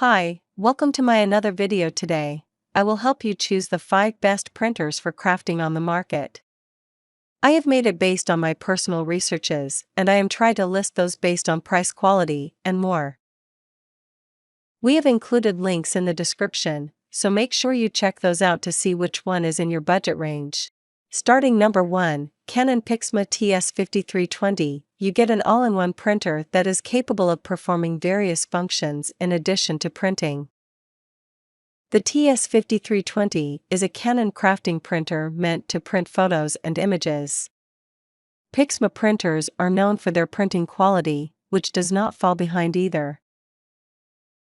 Hi, welcome to my another video today. I will help you choose the 5 best printers for crafting on the market. I have made it based on my personal researches, and I am trying to list those based on price, quality, and more. We have included links in the description, so make sure you check those out to see which one is in your budget range. Starting number 1, Canon Pixma TS5320. You get an all-in-one printer that is capable of performing various functions in addition to printing. The TS5320 is a Canon crafting printer meant to print photos and images. Pixma printers are known for their printing quality, which does not fall behind either.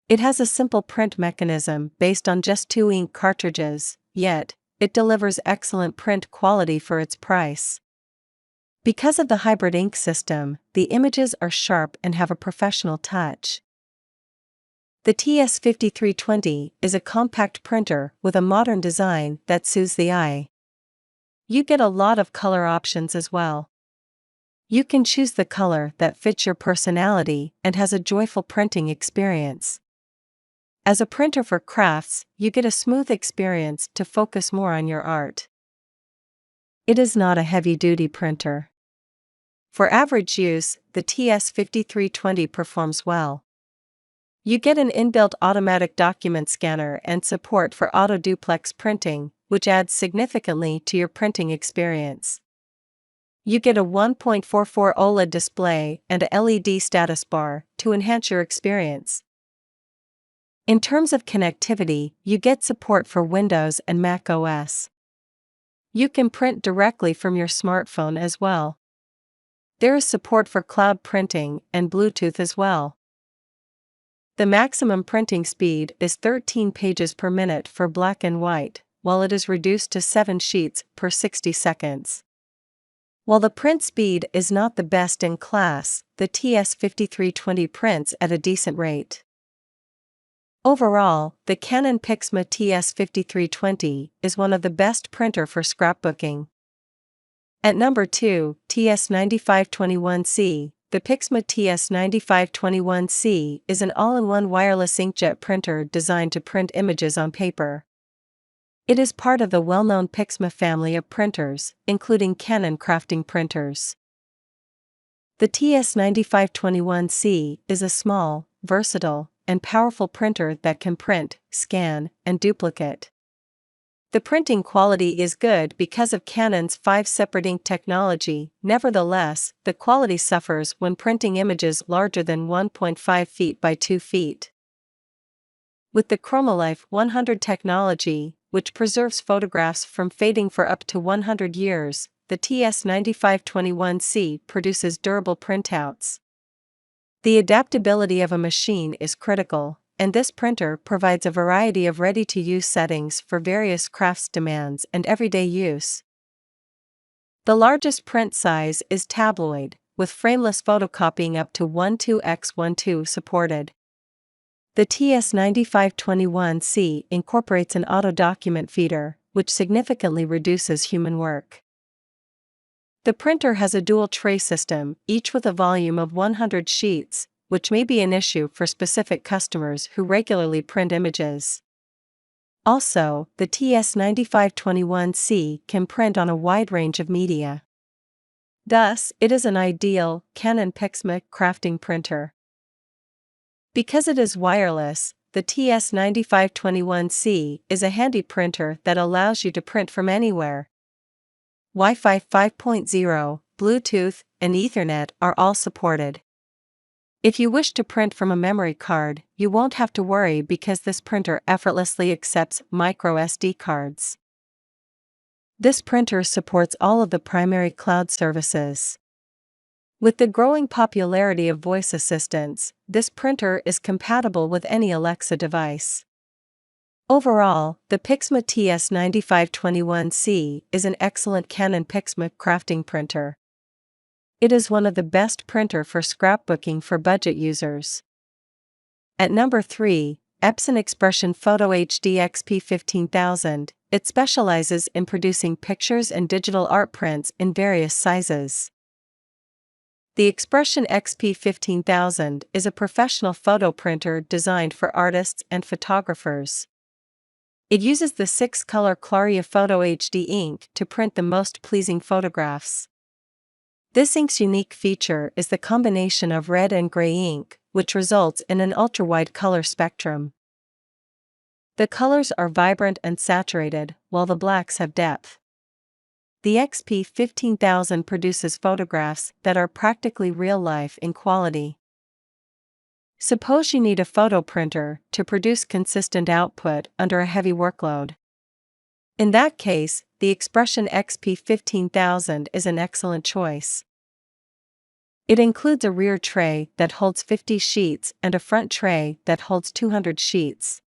It has a simple print mechanism based on just 2 ink cartridges, yet it delivers excellent print quality for its price. Because of the hybrid ink system, the images are sharp and have a professional touch. The TS5320 is a compact printer with a modern design that soothes the eye. You get a lot of color options as well. You can choose the color that fits your personality and has a joyful printing experience. As a printer for crafts, you get a smooth experience to focus more on your art. It is not a heavy-duty printer. For average use, the TS5320 performs well. You get an inbuilt automatic document scanner and support for auto-duplex printing, which adds significantly to your printing experience. You get a 1.44 OLED display and a LED status bar to enhance your experience. In terms of connectivity, you get support for Windows and Mac OS. You can print directly from your smartphone as well. There is support for cloud printing and Bluetooth as well. The maximum printing speed is 13 pages per minute for black and white, while it is reduced to 7 sheets per 60 seconds. While the print speed is not the best in class, the TS5320 prints at a decent rate. Overall, the Canon Pixma TS5320 is one of the best printer for scrapbooking. At number 2, TS9521C. The Pixma TS9521C is an all-in-one wireless inkjet printer designed to print images on paper. It is part of the well-known Pixma family of printers, including Canon crafting printers. The TS9521C is a small, versatile, and powerful printer that can print, scan, and duplicate. The printing quality is good because of Canon's 5 separate ink technology. Nevertheless, the quality suffers when printing images larger than 1.5 feet by 2 feet. With the ChromaLife 100 technology, which preserves photographs from fading for up to 100 years, the TS9521C produces durable printouts. The adaptability of a machine is critical, and this printer provides a variety of ready-to-use settings for various crafts demands and everyday use. The largest print size is tabloid, with frameless photocopying up to 12x12 supported. The TS9521C incorporates an auto-document feeder, which significantly reduces human work. The printer has a dual tray system, each with a volume of 100 sheets, which may be an issue for specific customers who regularly print images. Also, the TS9521C can print on a wide range of media. Thus, it is an ideal Canon Pixma crafting printer. Because it is wireless, the TS9521C is a handy printer that allows you to print from anywhere. Wi-Fi 5.0, Bluetooth, and Ethernet are all supported. If you wish to print from a memory card, you won't have to worry because this printer effortlessly accepts micro SD cards. This printer supports all of the primary cloud services. With the growing popularity of voice assistants, this printer is compatible with any Alexa device. Overall, the Pixma TS9521C is an excellent Canon Pixma crafting printer. It is one of the best printer for scrapbooking for budget users. At number 3, Epson Expression Photo HD XP15000. It specializes in producing pictures and digital art prints in various sizes. The Expression XP15000 is a professional photo printer designed for artists and photographers. It uses the 6-color Claria Photo HD ink to print the most pleasing photographs. This ink's unique feature is the combination of red and gray ink, which results in an ultra-wide color spectrum. The colors are vibrant and saturated, while the blacks have depth. The XP15000 produces photographs that are practically real-life in quality. Suppose you need a photo printer to produce consistent output under a heavy workload. In that case, the Expression XP15000 is an excellent choice. It includes a rear tray that holds 50 sheets and a front tray that holds 200 sheets.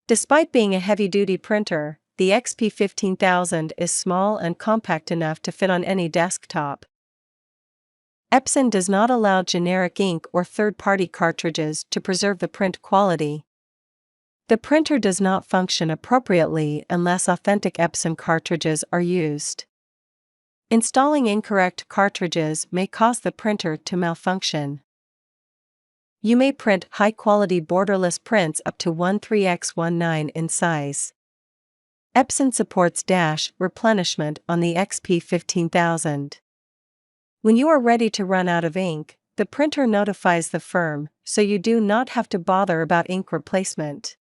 Despite being a heavy-duty printer, the XP15000 is small and compact enough to fit on any desktop. Epson does not allow generic ink or third-party cartridges to preserve the print quality. The printer does not function appropriately unless authentic Epson cartridges are used. Installing incorrect cartridges may cause the printer to malfunction. You may print high-quality borderless prints up to 13x19 in size. Epson supports dash replenishment on the XP15000. When you are ready to run out of ink, the printer notifies the firm, so you do not have to bother about ink replacement.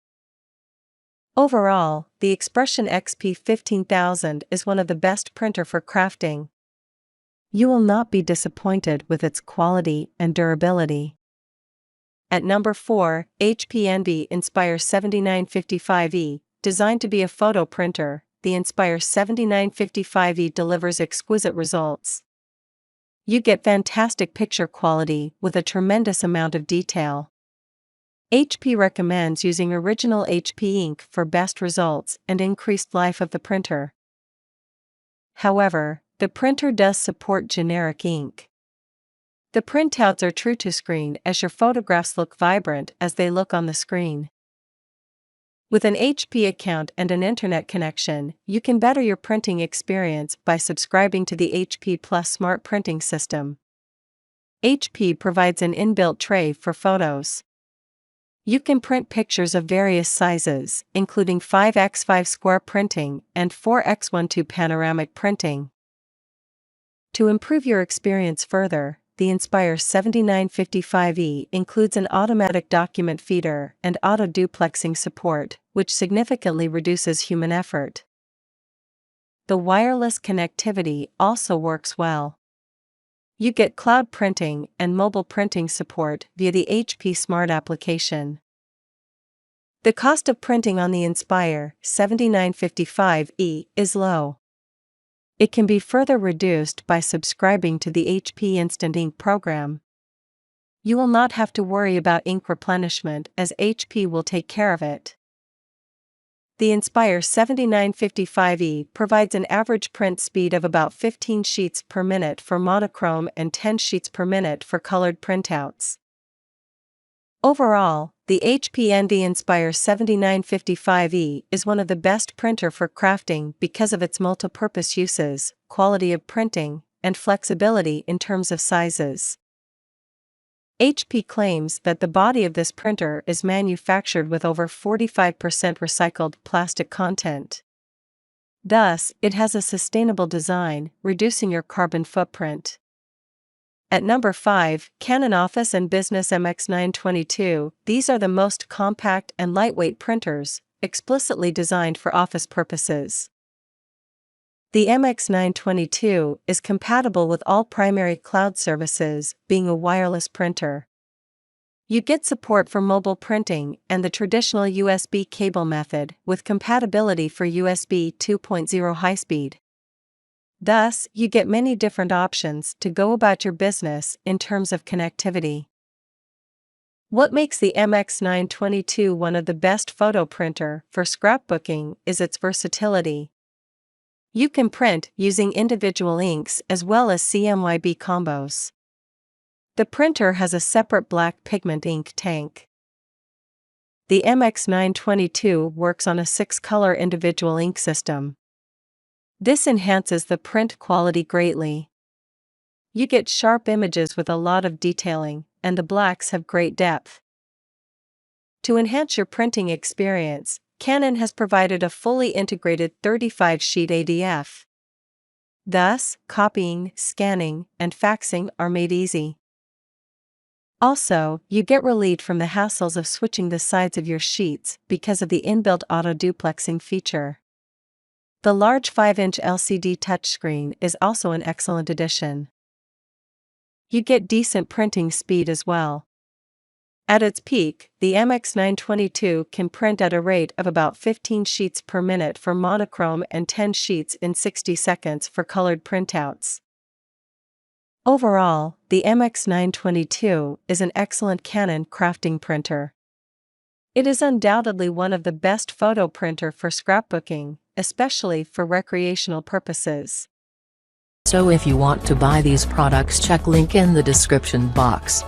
Overall, the Expression XP15000 is one of the best printer for crafting. You will not be disappointed with its quality and durability. At number 4, HP Envy Inspire 7955E. Designed to be a photo printer, the Inspire 7955E delivers exquisite results. You get fantastic picture quality with a tremendous amount of detail. HP recommends using original HP ink for best results and increased life of the printer. However, the printer does support generic ink. The printouts are true to screen as your photographs look vibrant as they look on the screen. With an HP account and an internet connection, you can better your printing experience by subscribing to the HP Plus Smart Printing System. HP provides an inbuilt tray for photos. You can print pictures of various sizes, including 5x5 square printing and 4x12 panoramic printing. To improve your experience further, the Inspire 7955E includes an automatic document feeder and auto-duplexing support, which significantly reduces human effort. The wireless connectivity also works well. You get cloud printing and mobile printing support via the HP Smart application. The cost of printing on the Inspire 7955E is low. It can be further reduced by subscribing to the HP Instant Ink program. You will not have to worry about ink replenishment as HP will take care of it. The Inspire 7955E provides an average print speed of about 15 sheets per minute for monochrome and 10 sheets per minute for colored printouts. Overall, the HP Envy Inspire 7955E is one of the best printer for crafting because of its multipurpose uses, quality of printing, and flexibility in terms of sizes. HP claims that the body of this printer is manufactured with over 45% recycled plastic content. Thus, it has a sustainable design, reducing your carbon footprint. At number 5, Canon Office and Business MX922. These are the most compact and lightweight printers, explicitly designed for office purposes. The MX922 is compatible with all primary cloud services, being a wireless printer. You get support for mobile printing and the traditional USB cable method with compatibility for USB 2.0 high-speed. Thus, you get many different options to go about your business in terms of connectivity. What makes the MX922 one of the best photo printer for scrapbooking is its versatility. You can print using individual inks as well as CMYB combos. The printer has a separate black pigment ink tank. The MX922 works on a 6-color individual ink system. This enhances the print quality greatly. You get sharp images with a lot of detailing, and the blacks have great depth. To enhance your printing experience, Canon has provided a fully integrated 35-sheet ADF. Thus, copying, scanning, and faxing are made easy. Also, you get relieved from the hassles of switching the sides of your sheets because of the inbuilt auto-duplexing feature. The large 5-inch LCD touchscreen is also an excellent addition. You get decent printing speed as well. At its peak, the MX922 can print at a rate of about 15 sheets per minute for monochrome and 10 sheets in 60 seconds for colored printouts. Overall, the MX922 is an excellent Canon crafting printer. It is undoubtedly one of the best photo printer for scrapbooking, especially for recreational purposes. So if you want to buy these products, check link in the description box.